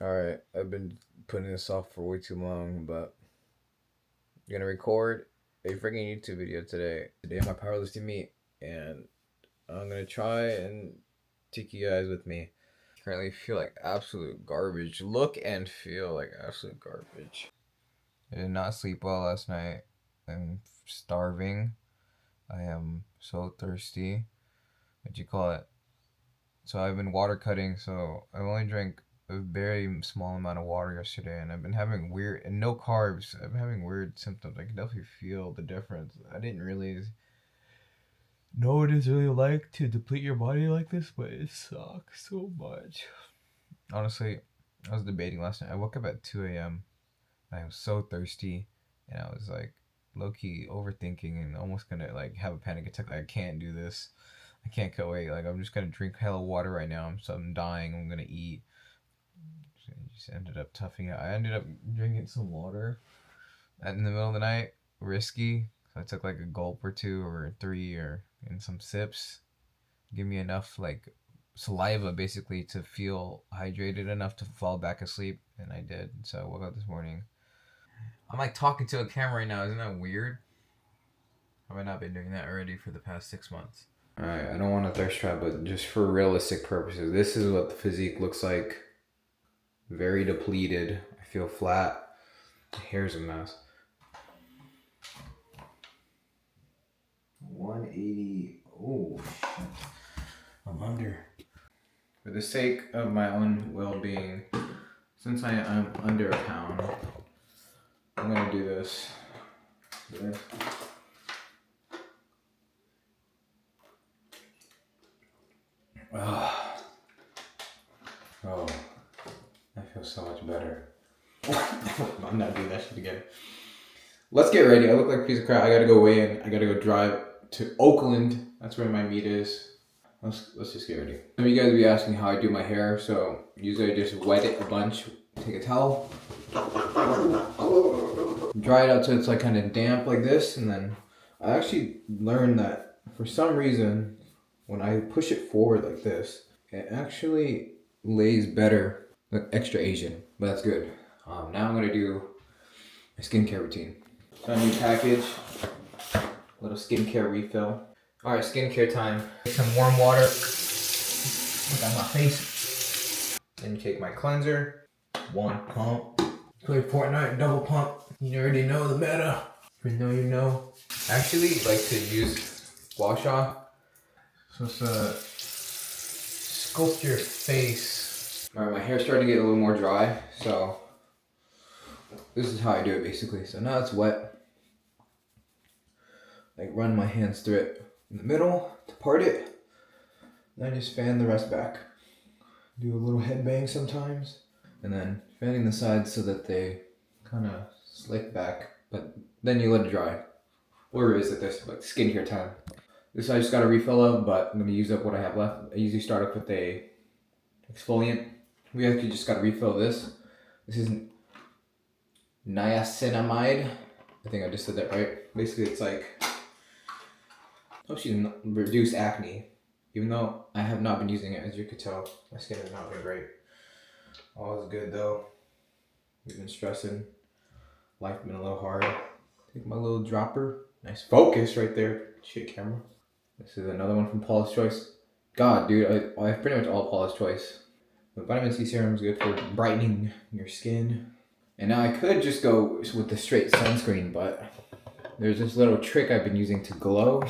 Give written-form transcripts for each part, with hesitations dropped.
Alright, I've been putting this off for way too long, but I'm gonna record a freaking YouTube video today. Today on my powerlifting meet, and I'm gonna try and take you guys with me. Currently feel like absolute garbage. Look and feel like absolute garbage. I did not sleep well last night. I'm starving. I am so thirsty. What do you call it? So I've been water cutting, so I've only drank a very small amount of water yesterday, and I've been having weird, and no carbs. I've been having weird symptoms. I can definitely feel the difference. I didn't really know what it's really like to deplete your body like this, but it sucks so much. Honestly, I was debating last night. I woke up at 2 a.m. and I was so thirsty, and I was like low-key overthinking and almost gonna like have a panic attack. Like, I can't do this. I can't cut weight. Like, I'm just gonna drink hella water right now. I'm dying. I'm gonna eat. Just ended up toughing out. I ended up drinking some water in the middle of the night. Risky. So I took like a gulp or two or three or in some sips. Give me enough like saliva basically to feel hydrated enough to fall back asleep, and I did. So I woke up this morning. I'm like talking to a camera right now. Isn't that weird? Have I not been doing that already for the past 6 months? Alright, I don't want to thirst trap, but just for realistic purposes, this is what the physique looks like. Very depleted. I feel flat. My hair's a mess. 180. Oh, shit. I'm under. For the sake of my own well-being, since I am under a pound, I'm gonna do this. Oh, I feel so much better. I'm not doing that shit again. Let's get ready. I look like a piece of crap. I gotta go weigh in. I gotta go drive to Oakland. That's where my meet is. Let's just get ready. Some of you guys will be asking how I do my hair, so usually I just wet it a bunch. Take a towel, dry it out so it's like kind of damp like this, and then I actually learned that for some reason when I push it forward like this, it actually lays better. Like extra Asian, but that's good. Now I'm gonna do my skincare routine. So a new package, little skincare refill. All right, skincare time. Some warm water. Look at my face. Then take my cleanser. One pump. Play Fortnite double pump. You already know the meta. If you know, you know. I actually like to use wash off. So it's sculpt your face. All right, my hair's starting to get a little more dry, so this is how I do it basically. So now it's wet. Like run my hands through it in the middle to part it. Then I just fan the rest back. Do a little head bang sometimes. And then fanning the sides so that they kind of slick back. But then you let it dry. Or is it this? Like skincare time. This I just got a refill of, but I'm going to use up what I have left. I usually start off with a exfoliant. We actually just got a refill of this. This is niacinamide. I think I just said that right. Basically it's like helps you reduce acne. Even though I have not been using it, as you could tell, my skin has not been great. All is good though. We've been stressing. Life been a little hard. Take my little dropper. Nice focus right there. Shit camera. This is another one from Paula's Choice. God, dude, I have pretty much all Paula's Choice. The vitamin C serum is good for brightening your skin. And now I could just go with the straight sunscreen, but there's this little trick I've been using to glow.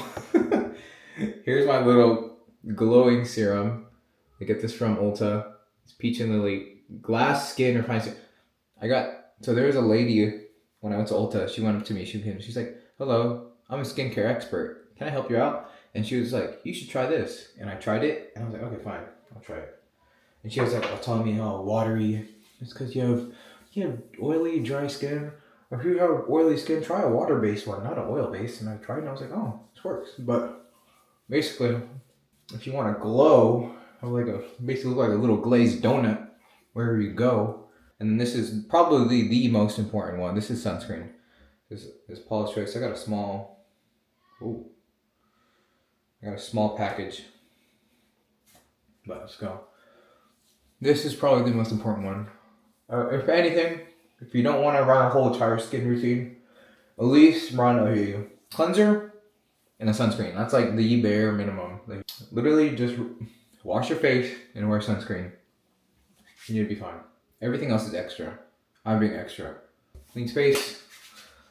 Here's my little glowing serum. I get this from Ulta. It's Peach and Lily Glass Skin Refined Serum. So there was a lady when I went to Ulta. She went up to me. She's like, "Hello, I'm a skincare expert. Can I help you out?" And she was like, "You should try this." And I tried it, and I was like, "Okay, fine, I'll try it." And she was like, telling me how watery. It's because you have oily, dry skin. Or if you have oily skin, try a water-based one, not an oil-based. And I tried, and I was like, "Oh, this works." But basically, if you want to glow, basically look like a little glazed donut wherever you go. And then this is probably the most important one. This is sunscreen. This is Paula's Choice. I got a small package. But let's go. This is probably the most important one. If anything, if you don't want to run a whole entire skin routine, at least run a cleanser and a sunscreen. That's like the bare minimum. Like literally just wash your face and wear sunscreen. You need to be fine. Everything else is extra. I'm being extra. Clean space.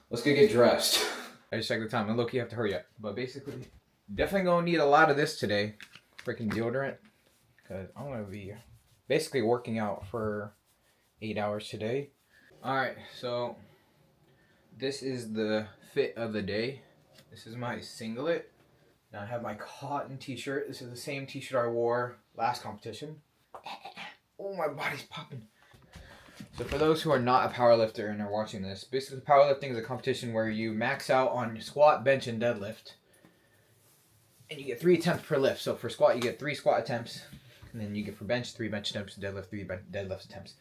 Let's get dressed. I just checked the time. I low-key have to hurry up. But basically, definitely gonna need a lot of this today. Freaking deodorant. Because I'm gonna be basically working out for 8 hours today. Alright, so this is the fit of the day. This is my singlet. Now I have my cotton t-shirt. This is the same t-shirt I wore last competition. Oh, my body's popping. So for those who are not a powerlifter and are watching this, basically powerlifting is a competition where you max out on squat, bench, and deadlift. And you get 3 attempts per lift. So for squat, you get 3 squat attempts. And then you get for bench, 3 bench attempts, deadlift, 3 deadlift attempts.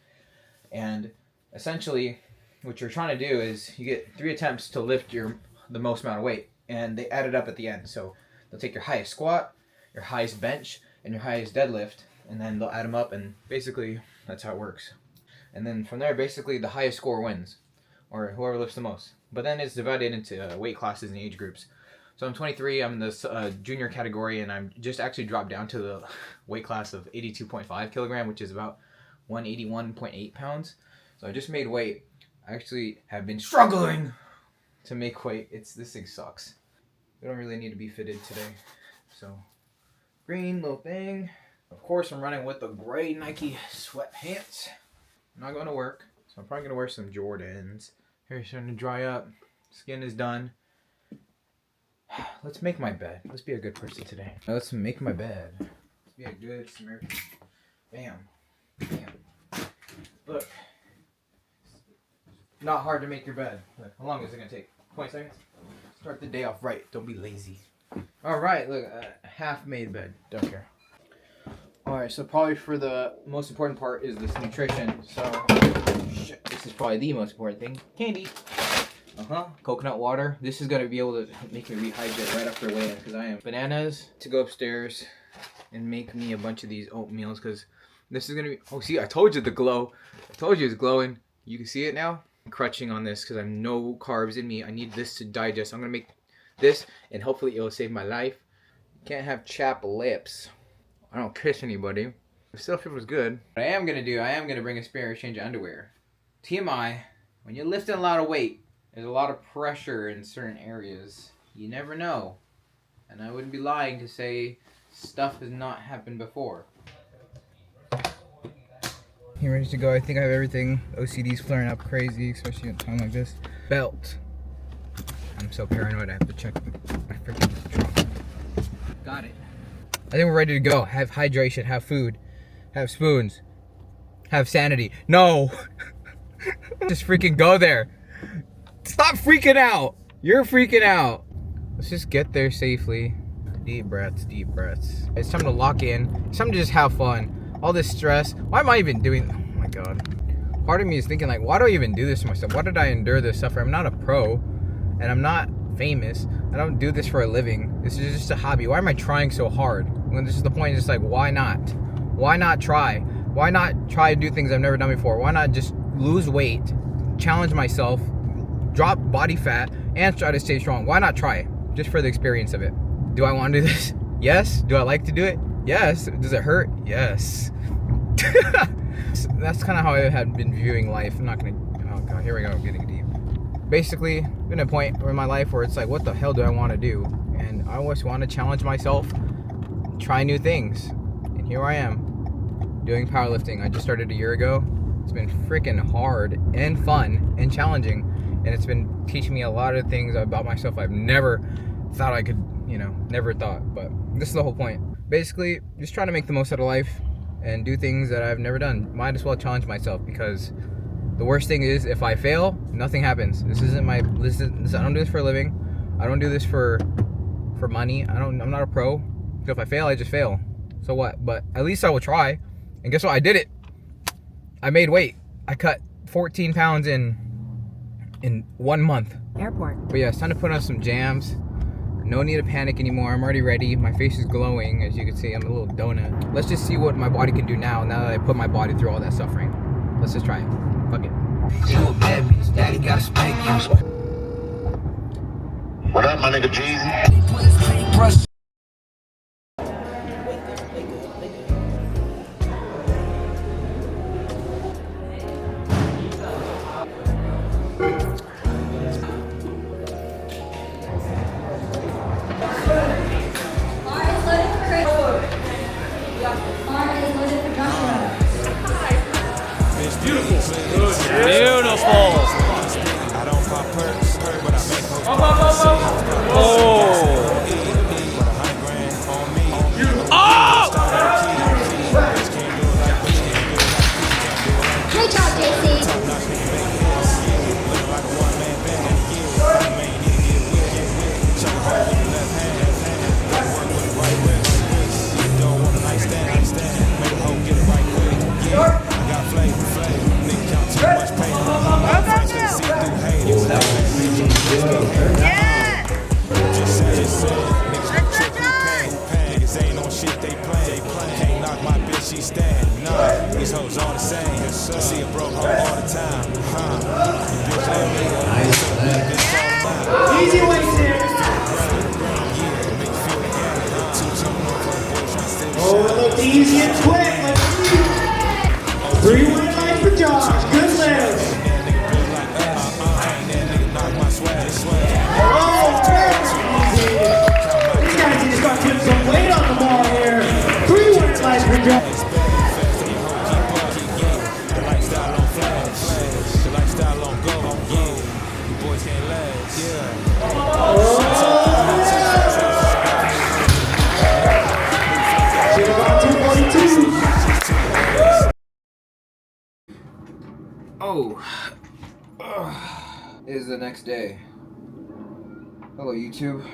And essentially, what you're trying to do is you get 3 attempts to lift the most amount of weight. And they add it up at the end. So they'll take your highest squat, your highest bench, and your highest deadlift. And then they'll add them up, and basically that's how it works. And then from there, basically the highest score wins, or whoever lifts the most. But then it's divided into weight classes and age groups. So I'm 23, I'm in the junior category, and I'm just actually dropped down to the weight class of 82.5 kilogram, which is about 181.8 pounds. So I just made weight. I actually have been struggling to make weight. This thing sucks. We don't really need to be fitted today. So, green little thing. Of course, I'm running with the gray Nike sweatpants. I'm not going to work, so I'm probably going to wear some Jordans. Hair's starting to dry up. Skin is done. Let's make my bed. Let's be a good person today. Let's make my bed. Let's be a good Samaritan. Bam. Bam. Look. Not hard to make your bed. Look, how long is it going to take? 20 seconds? Start the day off right. Don't be lazy. Alright, look. Half-made bed. Don't care. Alright, so probably for the most important part is this nutrition. So, shit, this is probably the most important thing. Candy. Coconut water. This is going to be able to make me rehydrate right after weigh-in because I am. Bananas to go upstairs and make me a bunch of these oatmeals because this is going to be... Oh, see, I told you the glow. I told you it's glowing. You can see it now. I'm crutching on this because I have no carbs in me. I need this to digest. I'm going to make this and hopefully it will save my life. Can't have chapped lips. I don't kiss anybody. It still feels good. What I am going to bring a spare change of underwear. TMI, when you're lifting a lot of weight, there's a lot of pressure in certain areas. You never know. And I wouldn't be lying to say stuff has not happened before. You ready to go? I think I have everything. OCD's flaring up crazy, especially at a time like this. Belt. I'm so paranoid I have to check my freaking trunk. Got it. I think we're ready to go. Have hydration, have food, have spoons, have sanity. No! Just freaking go there. Stop freaking out. You're freaking out. Let's just get there safely. Deep breaths, deep breaths. It's time to lock in. It's time to just have fun. All this stress. Why am I even doing... Oh my god. Part of me is thinking like, why do I even do this to myself? Why did I endure this suffering? I'm not a pro. And I'm not famous. I don't do this for a living. This is just a hobby. Why am I trying so hard? When this is the point, it's just like, why not? Why not try? Why not try to do things I've never done before? Why not just lose weight, challenge myself, drop body fat, and try to stay strong? Why not try it? Just for the experience of it. Do I want to do this? Yes. Do I like to do it? Yes. Does it hurt? Yes. That's kind of how I had been viewing life. I'm not gonna... Oh god, here we go, I'm getting deep. Basically, been a point in my life where it's like, what the hell do I want to do? And I always want to challenge myself, try new things. And here I am, doing powerlifting. I just started a year ago. It's been freaking hard and fun and challenging. And it's been teaching me a lot of things about myself I've never thought I could, never thought. But this is the whole point. Basically, just trying to make the most out of life and do things that I've never done. Might as well challenge myself because the worst thing is if I fail, nothing happens. I don't do this for a living. I don't do this for money. I'm not a pro. So if I fail, I just fail. So what? But at least I will try. And guess what? I did it. I made weight. I cut 14 pounds in 1 month. Airport. But yeah, it's time to put on some jams. No need to panic anymore. I'm already ready. My face is glowing, as you can see. I'm a little donut. Let's just see what my body can do now that I put my body through all that suffering. Let's just try it. Fuck it. You a bad bitch, daddy gotta spank you. What up, my nigga Jeezy? I don't pop perks, but I make hoes. Great job, JC. Niggas ain't on shit they play. Can't knock my bitch, she stand. Nah, these hoes all the same. I see a broke hoe all the time. Bitch, Easy way, oh, it looked easy and quick. Let's see. 3 white lines for Josh. Good lift. Oh, very easy. These guys need to start putting some weight on the ball here. 3 white lines for Josh. the lifestyle on flash. The lifestyle on go. Yeah, you boys can't last. Yeah. Should have gone 242. Oh. It is the next day. Hello, YouTube.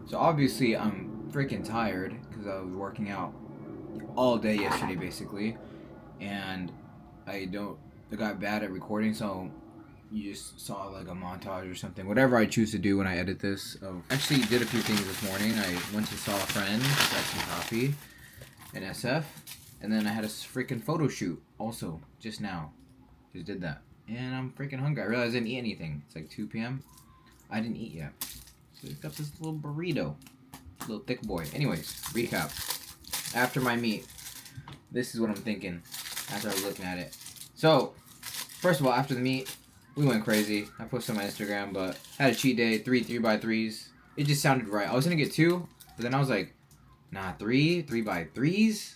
So obviously I'm freaking tired because I was working out all day yesterday basically, and I got bad at recording, so you just saw like a montage or something, whatever I choose to do when I edit this. Actually did a few things this morning. I went to saw a friend, got some coffee in SF, and then I had a freaking photo shoot also just now. Just did that, and I'm freaking hungry. I realized I didn't eat anything. It's like 2 p.m. I didn't eat yet, so I got this little burrito, little thick boy. Anyways, recap. After my meet, this is what I'm thinking after I was looking at it. So, first of all, after the meet, we went crazy. I posted on my Instagram, but had a cheat day, 3x3s. It just sounded right. I was gonna get 2, but then I was like, nah, 3x3s?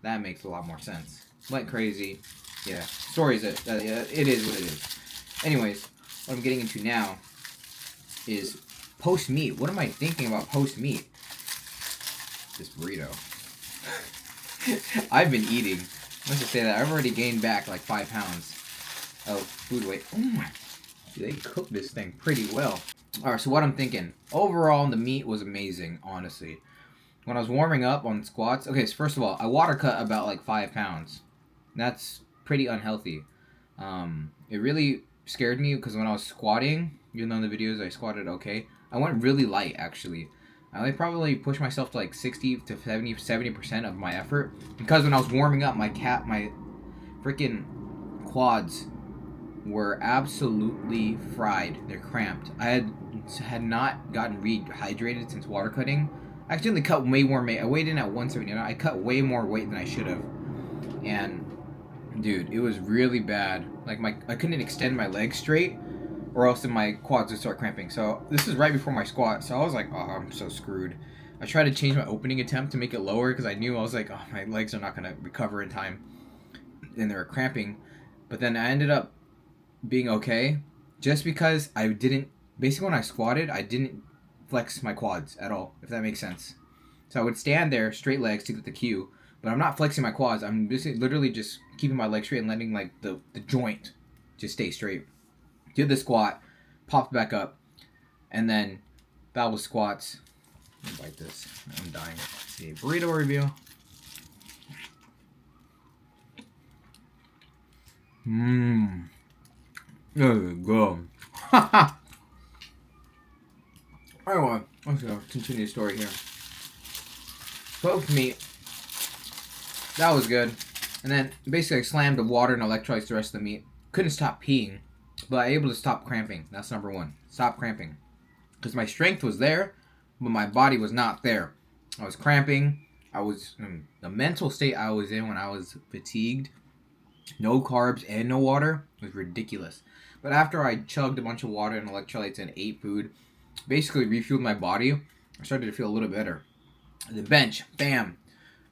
That makes a lot more sense. Went crazy. Yeah, stories it. Yeah, it is what it is. Anyways, what I'm getting into now is post-meet. What am I thinking about post-meet? This burrito. I've been eating. Let's just say that I've already gained back like 5 pounds of food weight. Oh my! They cooked this thing pretty well. All right, so what I'm thinking. Overall, the meat was amazing, honestly. When I was warming up on squats, okay, so first of all, I water cut about like 5 pounds. That's pretty unhealthy. It really scared me because when I was squatting, even though in the videos I squatted okay, I went really light actually. I probably pushed myself to like 60 to 70% of my effort, because when I was warming up, my freaking quads were absolutely fried. They're cramped. I had not gotten rehydrated since water cutting. I accidentally cut way more weight. I weighed in at 179. I cut way more weight than I should have. And dude, it was really bad. Like I couldn't extend my legs straight, or else then my quads would start cramping. So this is right before my squat. So I was like, oh, I'm so screwed. I tried to change my opening attempt to make it lower because I knew I was like, oh, my legs are not gonna recover in time, and they were cramping. But then I ended up being okay, just because I didn't. Basically, when I squatted, I didn't flex my quads at all, if that makes sense. So I would stand there, straight legs to get the cue, but I'm not flexing my quads. I'm just literally just keeping my legs straight and letting like the joint just stay straight. Did the squat, popped back up, and then that was squats. Let me bite this. I'm dying. Let's see, burrito review. There you go. Anyway, let's go continue the story here. Post meat. That was good. And then basically I slammed the water and electrolytes the rest of the meet. Couldn't stop peeing, but able to stop cramping. That's number one. Stop cramping. Because my strength was there, but my body was not there. I was cramping. I was the mental state I was in when I was fatigued. No carbs and no water was ridiculous. But after I chugged a bunch of water and electrolytes and ate food, basically refueled my body, I started to feel a little better. The bench, bam.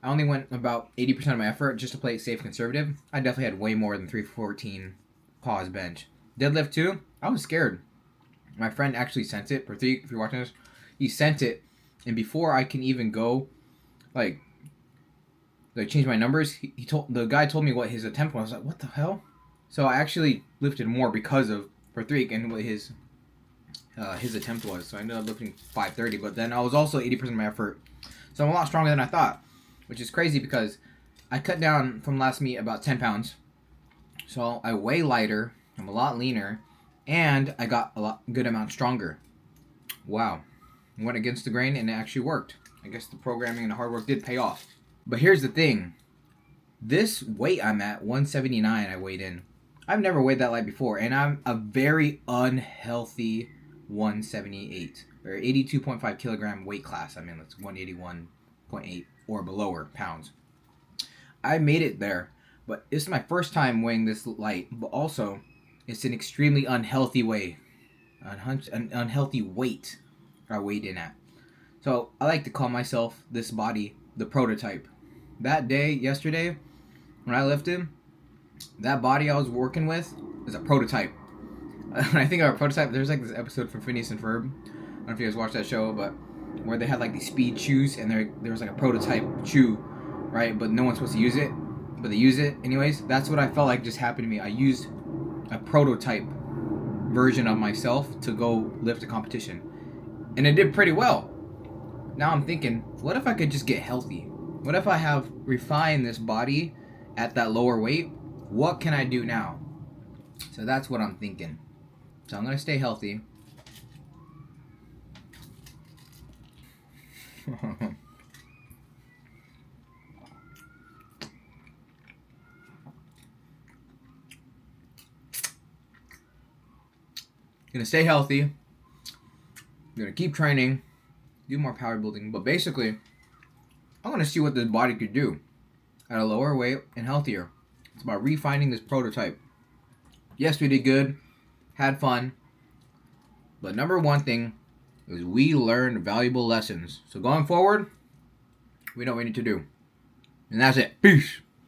I only went about 80% of my effort just to play it safe and conservative. I definitely had way more than 314 pause bench. Deadlift too, I was scared. My friend actually sent it. Pratik, if you're watching this, he sent it. And before I can even go, like change my numbers, the guy told me what his attempt was. I was like, what the hell? So I actually lifted more because of Pratik and what his attempt was. So I ended up lifting 530, but then I was also 80% of my effort. So I'm a lot stronger than I thought, which is crazy because I cut down from last meet about 10 pounds. So I weigh lighter, I'm a lot leaner, and I got good amount stronger. Wow. I went against the grain and it actually worked. I guess the programming and the hard work did pay off. But here's the thing. This weight I'm at, 179 I weighed in. I've never weighed that light before, and I'm a very unhealthy 178 or 82.5 kilogram weight class. I mean, that's 181.8 or below pounds. I made it there, but this is my first time weighing this light, but also it's an extremely unhealthy way, an unhealthy weight I weighed in at. So I like to call myself, this body, the prototype. That day, yesterday, when I lifted, that body I was working with is a prototype. When I think of a prototype, there's like this episode from Phineas and Ferb. I don't know if you guys watched that show, but where they had like these speed chews, and there was like a prototype chew, right? But no one's supposed to use it, but they use it anyways. That's what I felt like just happened to me. I used a prototype version of myself to go lift a competition, and it did pretty well. Now I'm thinking, what if I could just get healthy? What if I have refined this body at that lower weight? What can I do now? So that's what I'm thinking. So I'm going to stay healthy. Gonna stay healthy. Gonna keep training. Do more power building. But basically, I want to see what this body could do at a lower weight and healthier. It's about refining this prototype. Yes, we did good. Had fun. But number one thing is we learned valuable lessons. So going forward, we know what we need to do. And that's it. Peace.